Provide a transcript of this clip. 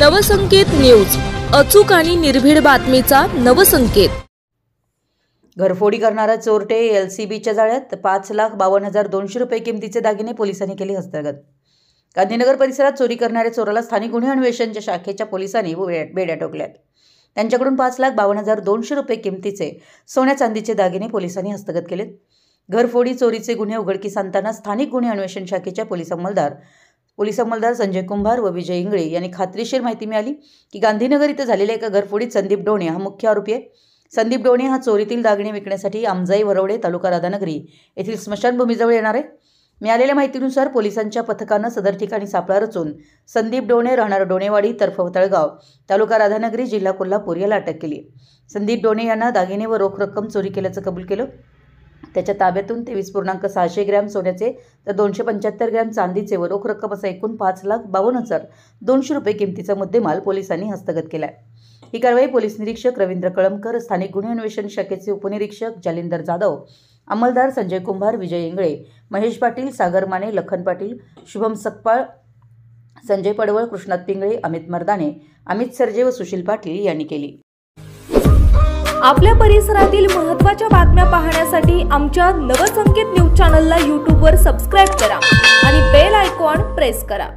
Navsanket news, अचूक आणि निर्भीड बातमीचा नवसंकेत। घरफोडी करणारा चोरटे LCBच्या जाळ्यात 5,52,200 रुपये किमतीचे दागिने पोलिसांनी केले हस्तगत। गांधीनगर परिसरात चोरी करणाऱ्या चोराला स्थानिक गुन्हे अन्वेषण शाखेच्या पोलिसांनी बेड्या ठोकल्यात। त्यांच्याकडून 5,52,200 रुपये किमतीचे सोन्या चांदीचे दागिने पोलिसांनी हस्तगत केलेत। घरफोडी चोरीचे गुन्हे उघडकीस आणताना स्थानिक गुन्हे अन्वेषण शाखेच्या पोलीस अंमलदार संजय कुंभार व विजय इंगळे यांनी खात्रीशीर माहिती मिळाली की गांधीनगर इथं झालेल्या एका घरफोडीत संदीप डोणे हा मुख्य आरोपी आहे। संदीप डोणे हा चोरीतील दागिने विकण्यासाठी आमजाई वरवडे तालुका राधानगरी येथील स्मशानभूमीजवळ येणार आहे। मिळालेल्या माहितीनुसार पोलिसांच्या पथकानं सदर ठिकाणी सापळा रचून संदीप डोणे राहणार डोणेवाडी तर्फ तळगाव तालुका राधानगरी जिल्हा कोल्हापूर याला अटक केली। संदीप डोणे यांना दागिने व रोख रक्कम चोरी केल्याचं कबूल केलं। त्याच्या ताब्यातून 23.6 ग्रॅम सोन्याचे तर 275 ग्रॅम चांदीचे व रोख रक्कम असा एकूण 5,52,200 रुपये किमतीचा मुद्देमाल पोलिसांनी हस्तगत केला आहे। ही कारवाई पोलीस निरीक्षक रवींद्र कळमकर, स्थानिक गुन्हे अन्वेषण शाखेचे उपनिरीक्षक जालिंदर जाधव, अंमलदार संजय कुंभार, विजय इंगळे, महेश पाटील, सागर माने, लखन पाटील, शुभम सकपाळ, संजय पडवळ, कृष्णात पिंगळे, अमित मर्दाने, अमित सरजे व सुशील पाटील यांनी केली। आपल्या परिसरातील महत्त्वाच्या बातम्या पाहण्यासाठी आमच्या नवसंकेत न्यूज चॅनलला YouTube वर सबस्क्राइब करा आणि बेल आयकॉन प्रेस करा।